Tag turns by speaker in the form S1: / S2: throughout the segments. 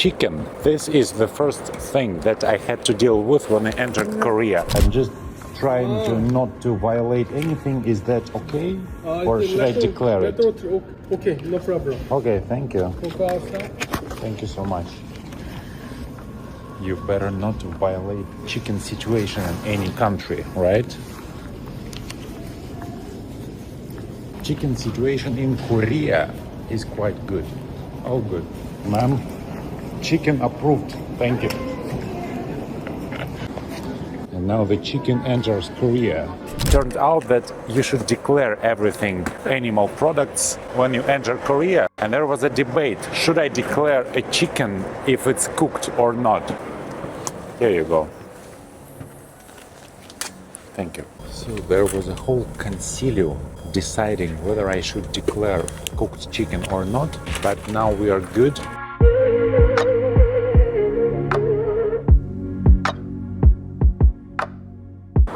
S1: chicken. This is the first thing that I had to deal with when I entered Korea. I'm just trying to not to violate anything. Is that okay? Or should I declare it?
S2: Okay, no problem.
S1: Okay, thank you. Thank you so much. You better not violate chicken situation in any country, right? Chicken situation in Korea is quite good. All good. Ma'am, chicken approved. Thank you. And now the chicken enters Korea. Turned out that you should declare everything, animal products, when you enter Korea. And there was a debate. Should I declare a chicken if it's cooked or not? Here you go. Thank you. So there was a whole concilio deciding whether I should declare cooked chicken or not, but now we are good.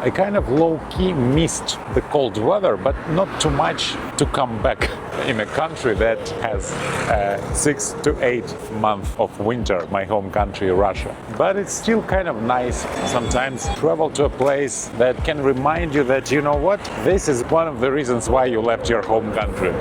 S1: I kind of low-key missed the cold weather, but not too much to come back in a country that has 6 to 8 months of winter, my home country, Russia. But it's still kind of nice sometimes travel to a place that can remind you that, you know what, this is one of the reasons why you left your home country.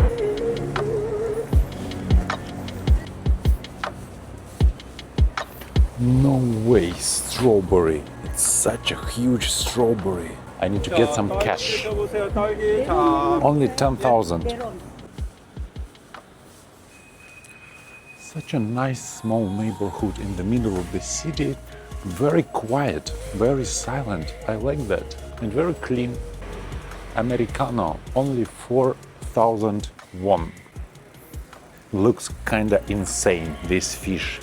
S1: No way, strawberry. It's such a huge strawberry. I need to get some cash. Only 10,000. Such a nice small neighborhood in the middle of the city. Very quiet, very silent. I like that. And very clean. Americano, only 4,000 won. Looks kinda insane, this fish.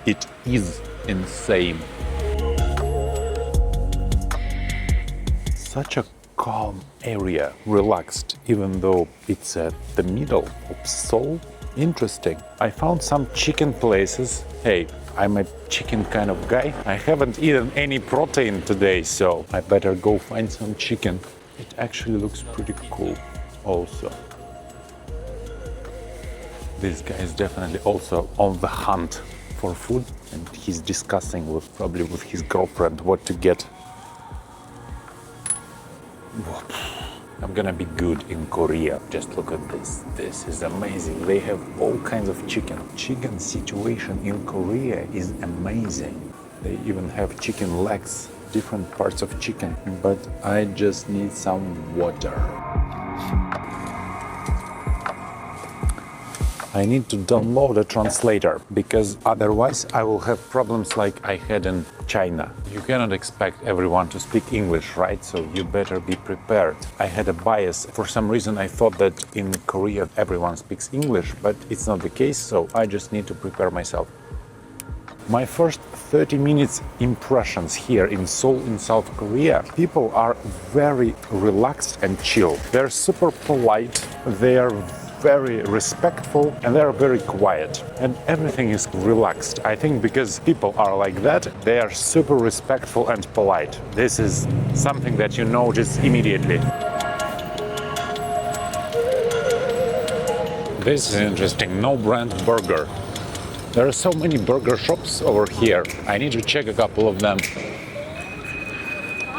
S1: It is insane. Such a calm area, relaxed, even though it's at the middle of Seoul. Interesting. I found some chicken places. Hey, I'm a chicken kind of guy. I haven't eaten any protein today, so I better go find some chicken. It actually looks pretty cool also. This guy is definitely also on the hunt for food, and he's discussing probably with his girlfriend what to get. I'm gonna be good in Korea. Just look at this. This is amazing. They have all kinds of chicken. Chicken situation in Korea is amazing. They even have chicken legs, different parts of chicken. But I just need some water. I need to download a translator, because otherwise I will have problems like I had in China. You cannot expect everyone to speak English, right? So you better be prepared. I had a bias. For some reason I thought that in Korea everyone speaks English, but it's not the case, so I just need to prepare myself. My first 30 minutes impressions here in Seoul in South Korea. People are very relaxed and chill. They're super polite. They are very respectful, and they're very quiet, and everything is relaxed. I think because people are like that, they are super respectful and polite. This is something that you notice immediately. This is interesting. No brand burger. There are so many burger shops over here. I need to check a couple of them.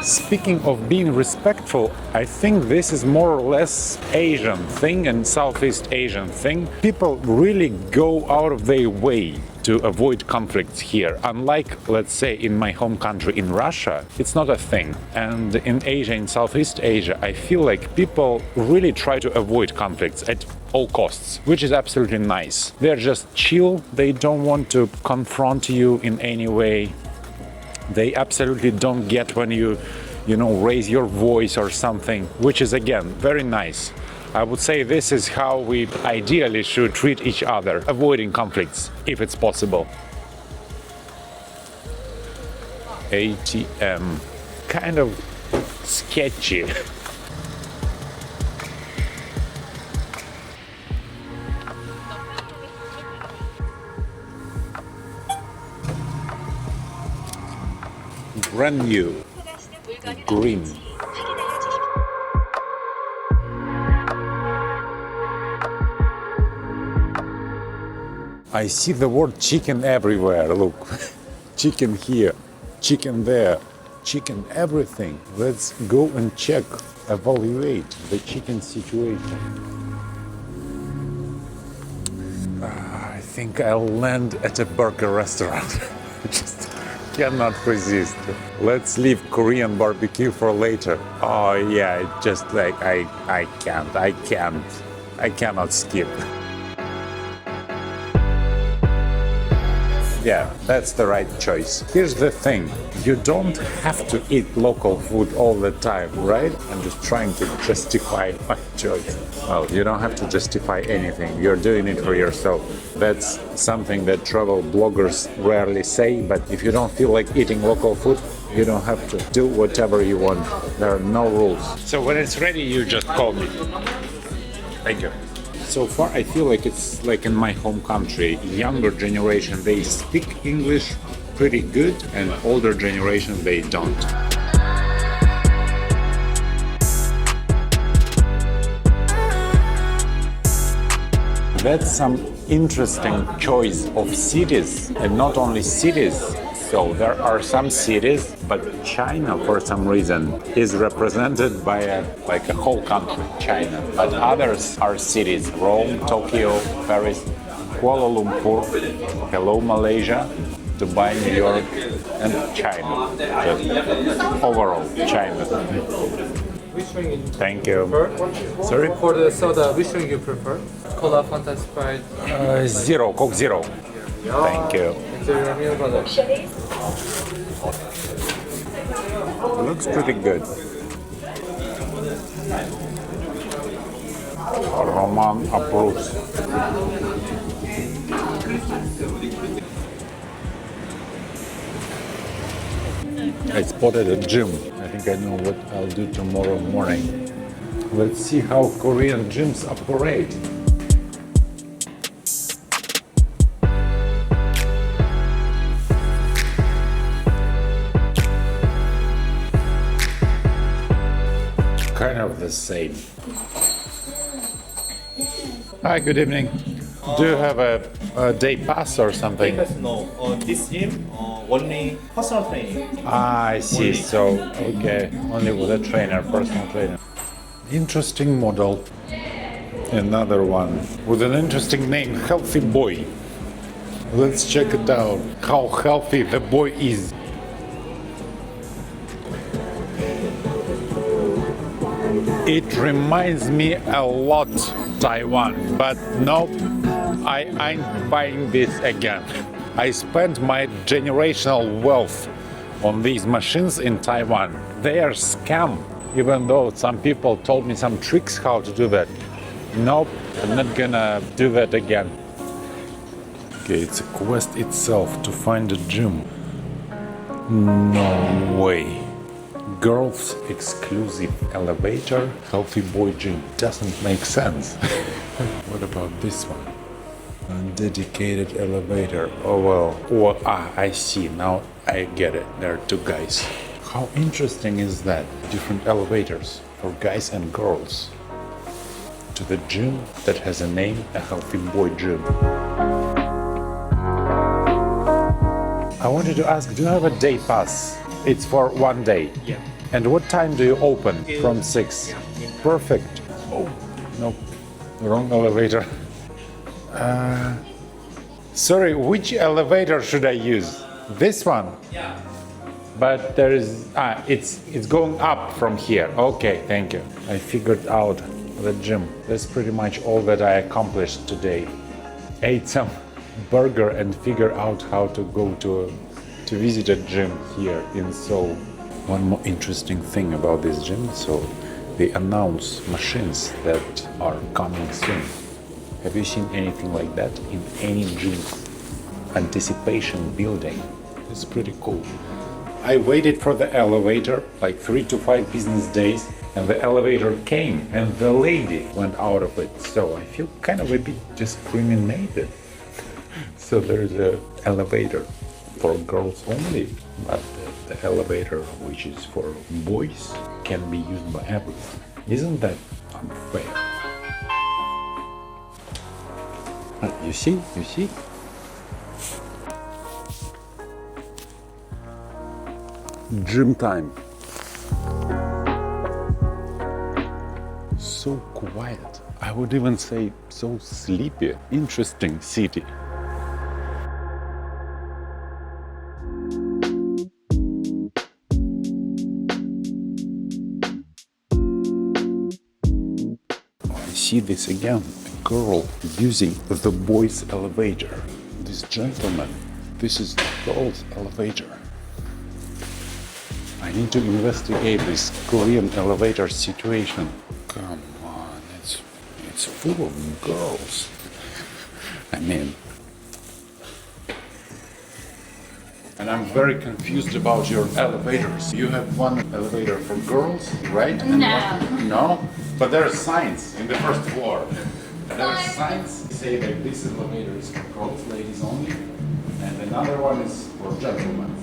S1: Speaking of being respectful, I think this is more or less Asian thing and Southeast Asian thing. People really go out of their way to avoid conflicts here. Unlike, let's say, in my home country in Russia, it's not a thing. And in Asia, in Southeast Asia, I feel like people really try to avoid conflicts at all costs, which is absolutely nice. They're just chill. They don't want to confront you in any way. They absolutely don't get when you raise your voice or something, which is, again, very nice. I would say this is how we ideally should treat each other, avoiding conflicts, if it's possible. ATM. Kind of sketchy. Brand new, green. I see the word chicken everywhere. Look, chicken here, chicken there, chicken everything. Let's go and check, evaluate the chicken situation. I think I'll land at a burger restaurant. Just cannot resist. Let's leave Korean barbecue for later. Oh yeah, it's just like I cannot skip. Yeah, that's the right choice. Here's the thing, you don't have to eat local food all the time, right? I'm just trying to justify my choice. Well, you don't have to justify anything, you're doing it for yourself. That's something that travel bloggers rarely say, but if you don't feel like eating local food, you don't have to do whatever you want. There are no rules. So when it's ready, you just call me. Thank you. So far, I feel like it's like in my home country. Younger generation, they speak English pretty good, and older generation, they don't. That's some interesting choice of cities, and not only cities. So there are some cities, but China, for some reason, is represented by a whole country, China. But others are cities: Rome, Tokyo, Paris, Kuala Lumpur, hello Malaysia, Dubai, New York, and China. Just overall, China.
S3: Which drink you
S1: Thank you.
S3: prefer?
S1: Sorry?
S3: For the soda, which drink you prefer? Cola, Fanta, Sprite?
S1: Zero, Coke Zero. Thank you.
S3: Enjoy your meal, brother.
S1: Looks pretty good. Roman approves. I spotted a gym. I think I know what I'll do tomorrow morning. Let's see how Korean gyms operate. Kind of the same. Hi, good evening. Do you have a day pass or something?
S4: No, this gym only personal training.
S1: Ah, I see. So, okay, only with a trainer, personal trainer. Interesting model. Another one with an interesting name, Healthy Boy. Let's check it out, how healthy the boy is. It reminds me a lot Taiwan, but nope, I ain't buying this again. I spent my generational wealth on these machines in Taiwan. They are scam, even though some people told me some tricks how to do that. Nope, I'm not gonna do that again. Okay, it's a quest itself to find a gym. No way. Girls exclusive elevator, healthy boy gym. Doesn't make sense. What about this one? Undedicated elevator. Oh well. I see. Now I get it. There are two guys. How interesting is that? Different elevators for guys and girls. To the gym that has a name, a healthy boy gym. I wanted to ask, do you have a day pass? It's for one day.
S3: Yeah.
S1: And what time do you open? From 6. Perfect. Oh, no, wrong elevator. Sorry, which elevator should I use? This one?
S3: Yeah.
S1: But there is, it's going up from here. Okay, thank you. I figured out the gym. That's pretty much all that I accomplished today. Ate some burger and figure out how to go to visit a gym here in Seoul. One more interesting thing about this gym, so they announce machines that are coming soon. Have you seen anything like that in any gym? Anticipation building. It's pretty cool. I waited for the elevator like 3 to 5 business days, and the elevator came and the lady went out of it. So I feel kind of a bit discriminated. So there's an elevator for girls only, but the elevator which is for boys can be used by everyone. Isn't that unfair? You see? Gym time. So quiet. I would even say so sleepy. Interesting city. I see this again. A girl using the boys' elevator. This gentleman. This is the girls' elevator. I need to investigate this Korean elevator situation. Come on, it's full of girls. I mean, and I'm very confused about your elevators. You have one elevator for girls, right?
S5: No.
S1: No? But there are signs in the first floor. And there are signs say that this elevator is for girls, ladies only, and another one is for gentlemen.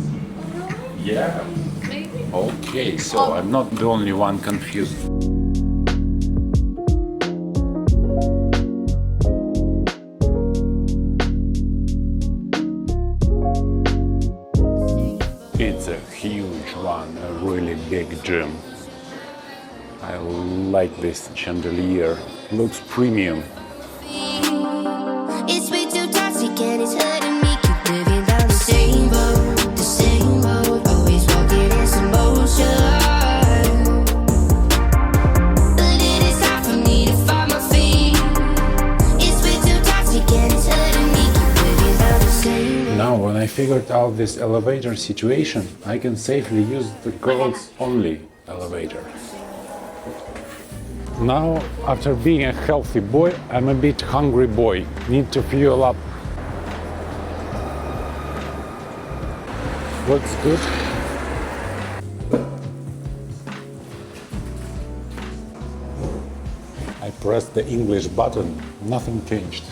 S1: Yeah.
S5: Maybe.
S1: Okay, so I'm not the only one confused. It's a huge one, a really big gym. I like this chandelier. Looks premium.
S6: It's way too toxic and it's hurting me. Keep living down the same road, always walking in slow motion. But it is hard for me to find my feet. It's way too toxic and it's hurting me. Keep living down the same road.
S1: Now, when I figured out this elevator situation, I can safely use the girls only elevator. Now, after being a healthy boy, I'm a bit hungry boy. Need to fuel up. Looks good. I pressed the English button, nothing changed.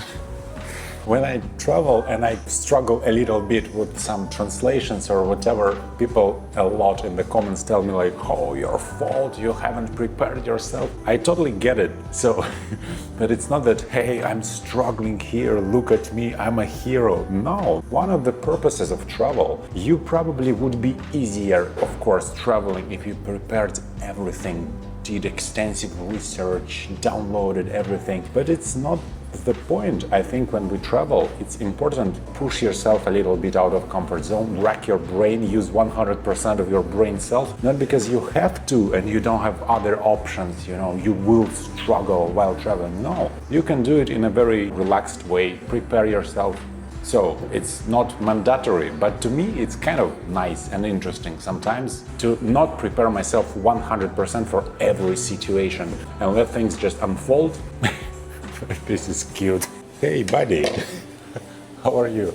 S1: When I travel and I struggle a little bit with some translations or whatever, people a lot in the comments tell me like, oh, your fault, you haven't prepared yourself. I totally get it. So, but it's not that, hey, I'm struggling here, look at me, I'm a hero. No, one of the purposes of travel, you probably would be easier, of course, traveling if you prepared everything, did extensive research, downloaded everything, but it's not the point. I think when we travel, it's important to push yourself a little bit out of comfort zone, rack your brain, use 100% of your brain cells, not because you have to and you don't have other options, you know, you will struggle while traveling. No, you can do it in a very relaxed way, prepare yourself. So it's not mandatory, but to me it's kind of nice and interesting sometimes to not prepare myself 100% for every situation and let things just unfold. This is cute. Hey, buddy. How are you?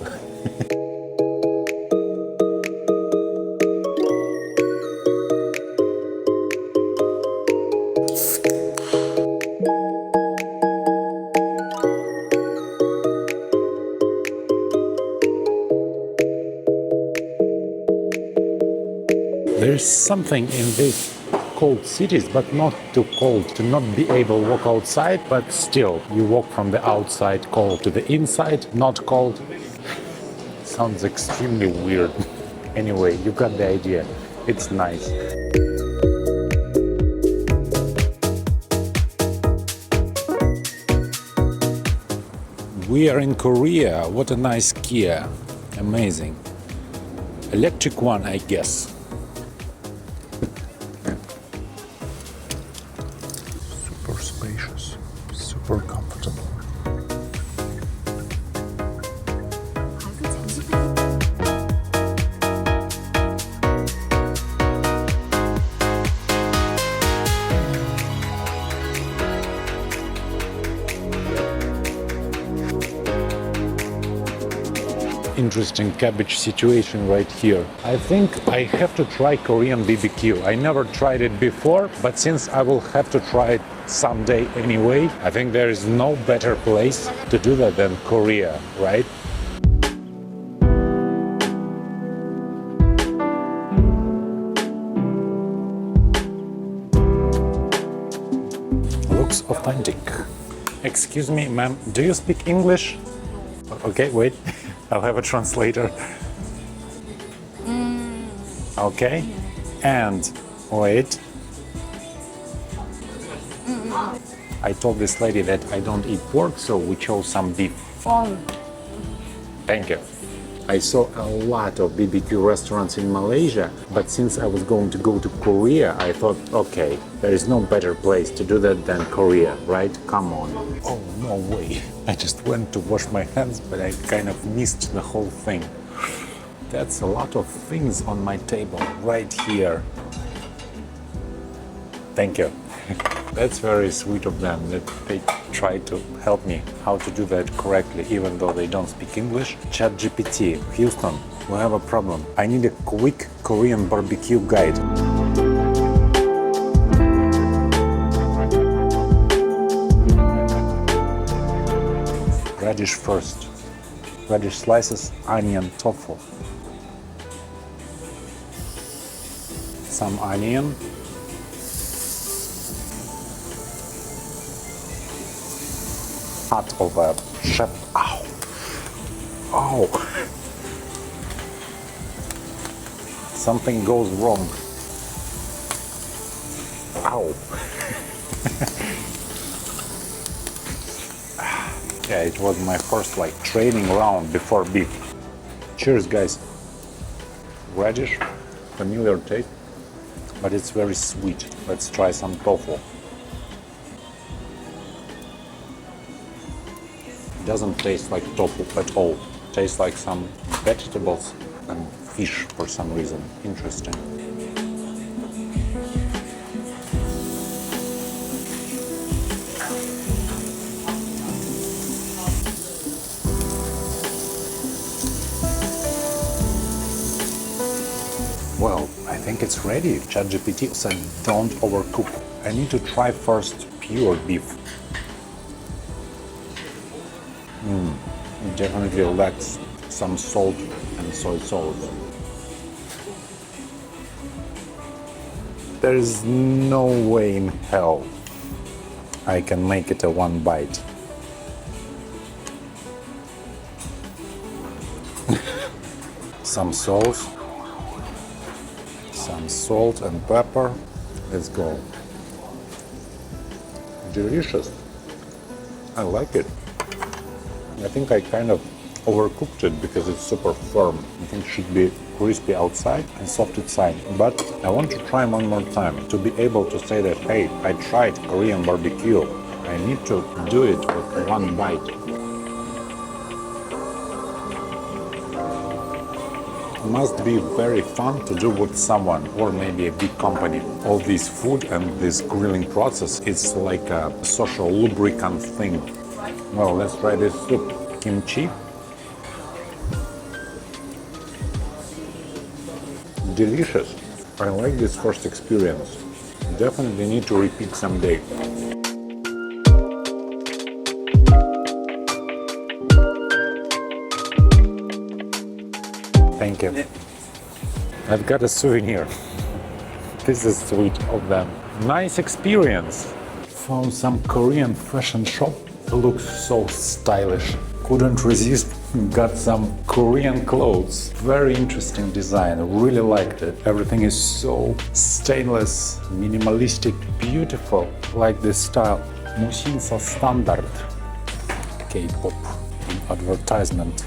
S1: There's something in this cold cities, but not too cold to not be able to walk outside, but still you walk from the outside cold to the inside not cold. Sounds extremely weird. Anyway, you got the idea. It's nice. We are in Korea. What a nice Kia. Amazing. Electric one, I guess. Super spacious, super comfortable. Interesting cabbage situation right here. I think I have to try Korean BBQ. I never tried it before, but since I will have to try it someday anyway, I think there is no better place to do that than Korea, right? Looks authentic. Excuse me, ma'am, do you speak English? Okay, wait. I'll have a translator. Okay. And wait. I told this lady that I don't eat pork, so we chose some beef. Thank you. I saw a lot of BBQ restaurants in Malaysia, but since I was going to go to Korea, I thought, okay, there is no better place to do that than Korea, right? Come on. Oh, no way. I just went to wash my hands, but I kind of missed the whole thing. That's a lot of things on my table right here. Thank you. That's very sweet of them that they try to help me how to do that correctly, even though they don't speak English. ChatGPT, Houston, we have a problem. I need a quick Korean barbecue guide. Radish first. Radish slices, onion, tofu. Some onion. Heart of a chef. Ow! Oh! Something goes wrong. Ow! Yeah, it was my first training round before beef. Cheers, guys. Radish, familiar taste, but it's very sweet. Let's try some tofu. Doesn't taste like tofu at all. Tastes like some vegetables and fish for some reason. Interesting. Well, I think it's ready. ChatGPT said don't overcook. I need to try first pure beef. It definitely lacks some salt and soy sauce. There is no way in hell I can make it a one bite. Some sauce, some salt and pepper. Let's go. Delicious. I like it. I think I kind of overcooked it because it's super firm. I think it should be crispy outside and soft inside. But I want to try one more time to be able to say that, hey, I tried Korean barbecue. I need to do it with one bite. It must be very fun to do with someone or maybe a big company. All this food and this grilling process, it's like a social lubricant thing. Well, let's try this soup. Kimchi. Delicious. I like this first experience. Definitely need to repeat someday. Thank you. I've got a souvenir. This is sweet of them. Nice experience. Found some Korean fashion shop. Looks so stylish. Couldn't resist. Got some Korean clothes. Very interesting design. Really liked it. Everything is so stainless, minimalistic, beautiful. Like this style. Musinsa standard. K-pop in advertisement.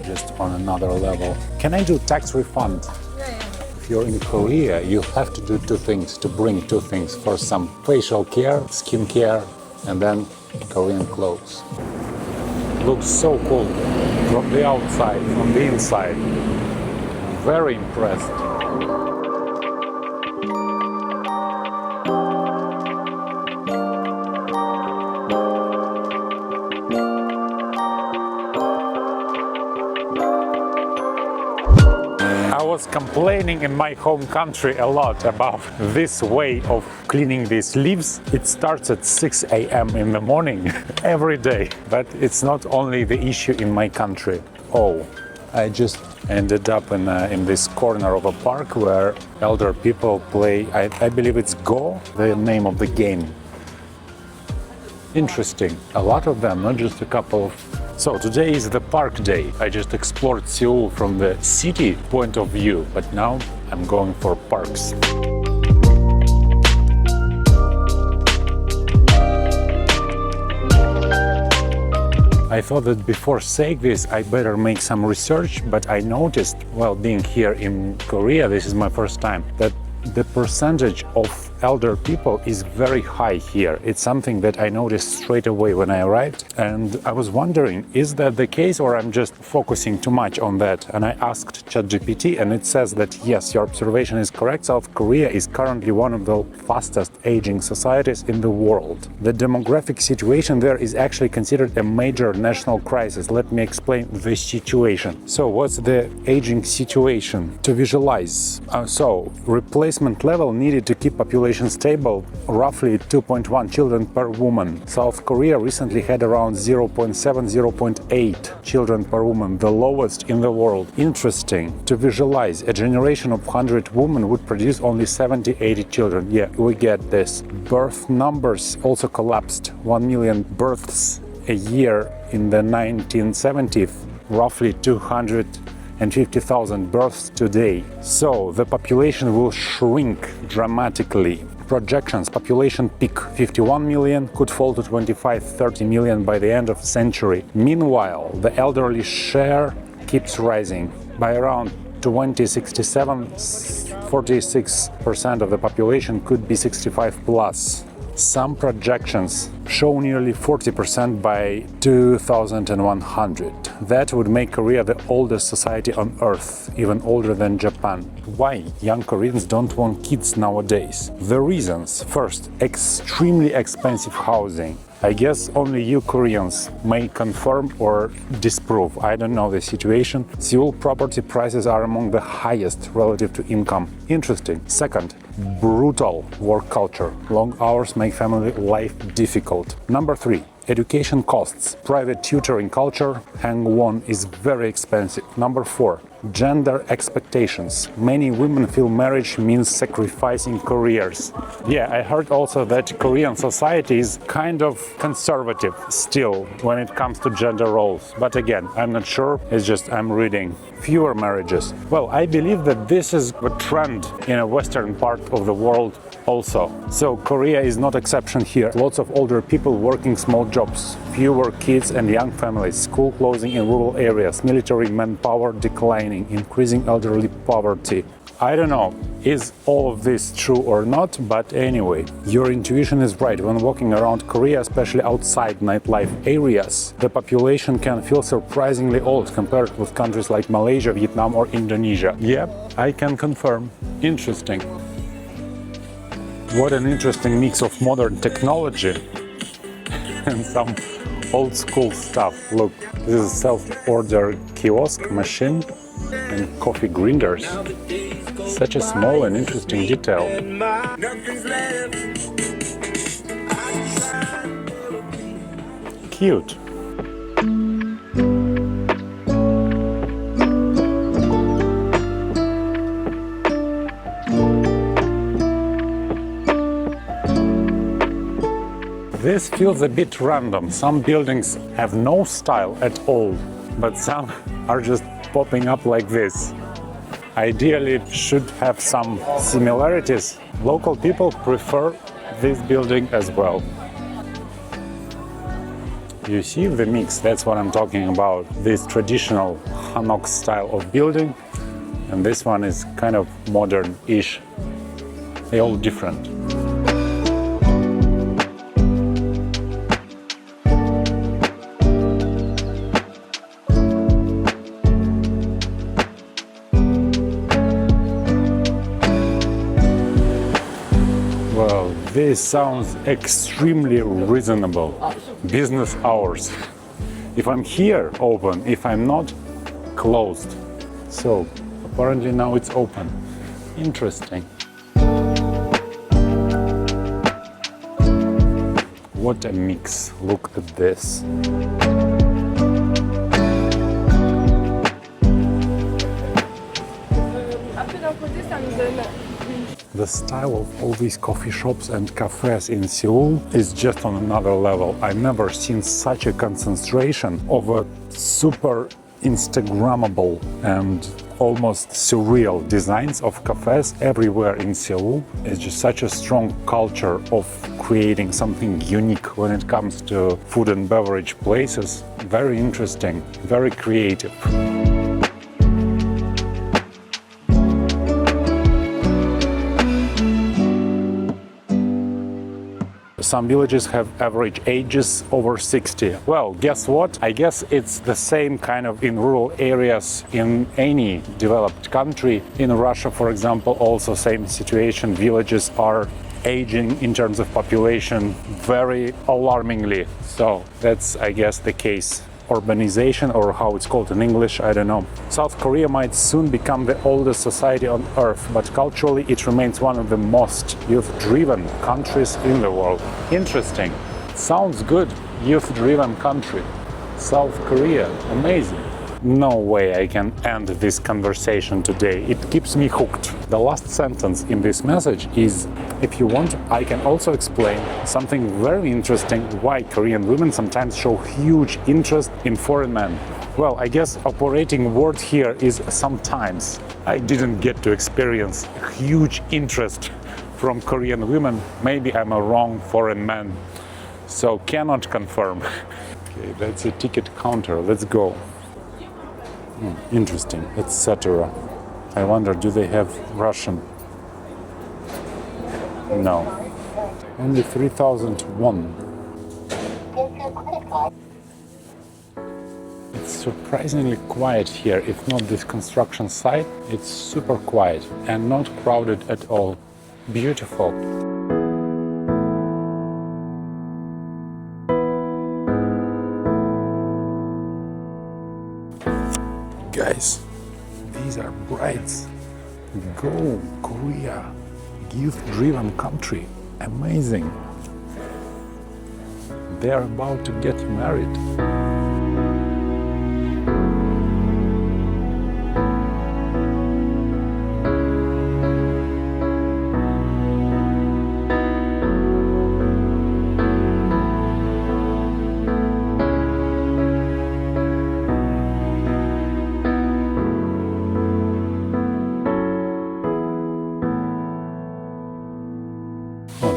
S1: Just on another level. Can I do tax refund? If you're in Korea, you have to do two things, to bring two things. First, some facial care, skin care, and then Korean clothes. Looks so cool from the outside, from the inside. Very impressed. I was complaining in my home country a lot about this way of cleaning these leaves. It starts at 6 a.m. in the morning every day. But it's not only the issue in my country. Oh, I just ended up in this corner of a park where elder people play, I believe it's Go, the name of the game. Interesting. A lot of them, not just a couple of. So today is the park day. I just explored Seoul from the city point of view, but now I'm going for parks. I thought that before saying this, I better make some research, but I noticed while being here in Korea, this is my first time, that the percentage of elder people is very high here. It's something that I noticed straight away when I arrived, and I was wondering, is that the case or I'm just focusing too much on that? And I asked ChatGPT, and it says that yes, your observation is correct. South Korea is currently one of the fastest aging societies in the world. The demographic situation there is actually considered a major national crisis. Let me explain the situation. So what's the aging situation? To visualize, replacement level needed to keep population stable, roughly 2.1 children per woman. South Korea recently had around 0.7, 0.8 children per woman, the lowest in the world. Interesting. To visualize, a generation of 100 women would produce only 70, 80 children. Yeah, we get this. Birth numbers also collapsed. 1 million births a year in the 1970s, roughly 250,000 births today. So the population will shrink dramatically. Projections: population peak 51 million, could fall to 25-30 million by the end of the century. Meanwhile, the elderly share keeps rising. By around 2067, 46% of the population could be 65 plus. Some projections show nearly 40% by 2100. That would make Korea the oldest society on earth, even older than Japan. Why young Koreans don't want kids nowadays? The reasons: first, extremely expensive housing. I guess only you Koreans may confirm or disprove. I don't know the situation. Seoul property prices are among the highest relative to income. Interesting. Second, brutal work culture. Long hours make family life difficult. Number 3, education costs. Private tutoring culture, Hangwon, is very expensive. Number 4, gender expectations. Many women feel marriage means sacrificing careers. Yeah, I heard also that Korean society is kind of conservative still when it comes to gender roles. But again, I'm not sure, it's just I'm reading. Fewer marriages. Well, I believe that this is a trend in a western part of the world also. So Korea is not exception here. Lots of older people working small jobs, fewer kids and young families, school closing in rural areas, military manpower declining, increasing elderly poverty. I don't know, is all of this true or not, but anyway, your intuition is right. When walking around Korea, especially outside nightlife areas, the population can feel surprisingly old compared with countries like Malaysia, Vietnam or Indonesia. Yep, I can confirm. Interesting. What an interesting mix of modern technology and some old school stuff. Look, this is a self-order kiosk machine and coffee grinders. Such a small and interesting detail. Cute. This feels a bit random. Some buildings have no style at all, but some are just popping up like this. Ideally, it should have some similarities. Local people prefer this building as well. You see the mix, that's what I'm talking about. This traditional Hanok style of building, and this one is kind of modern-ish. They're all different. This sounds extremely reasonable. Business hours. If I'm here, open. If I'm not, closed. So, apparently now it's open. Interesting. What a mix. Look at this. The style of all these coffee shops and cafes in Seoul is just on another level. I've never seen such a concentration of a super Instagrammable and almost surreal designs of cafes everywhere in Seoul. It's just such a strong culture of creating something unique when it comes to food and beverage places. Very interesting, very creative. Some villages have average ages over 60. Well, guess what? I guess it's the same kind of in rural areas in any developed country. In Russia, for example, also same situation. Villages are aging in terms of population very alarmingly. So that's, I guess, the case. Urbanization, or how it's called in English, I don't know. South Korea might soon become the oldest society on earth, but culturally it remains one of the most youth-driven countries in the world. Interesting. Sounds good. Youth-driven country. South Korea. Amazing. No way I can end this conversation today. It keeps me hooked. The last sentence in this message is, if you want, I can also explain something very interesting, why Korean women sometimes show huge interest in foreign men. Well, I guess operating word here is sometimes. I didn't get to experience huge interest from Korean women. Maybe I'm a wrong foreign man, so cannot confirm. Okay, that's a ticket counter. Let's go. Interesting, etc. I wonder, do they have Russian? No. Only 3,001. It's surprisingly quiet here. If not this construction site, it's super quiet and not crowded at all. Beautiful. Guys, these are brides. Go, Korea. Youth-driven country. Amazing. They're about to get married.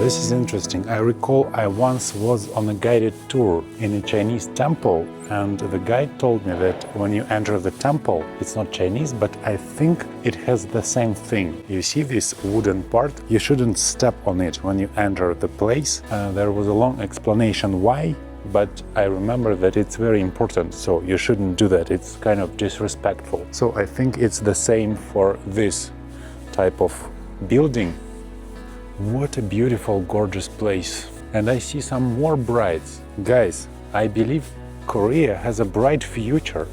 S1: This is interesting. I recall I once was on a guided tour in a Chinese temple, and the guide told me that when you enter the temple, it's not Chinese, but I think it has the same thing. You see this wooden part? You shouldn't step on it when you enter the place. There was a long explanation why, but I remember that it's very important, so you shouldn't do that. It's kind of disrespectful. So I think it's the same for this type of building. What a beautiful, gorgeous place. And I see some more brides. Guys, I believe Korea has a bright future.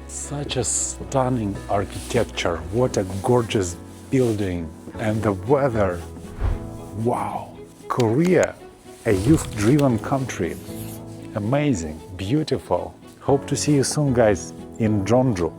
S1: Such a stunning architecture. What a gorgeous building. And the weather. Wow. Korea, a youth-driven country. Amazing, beautiful. Hope to see you soon, guys, in Jeonju.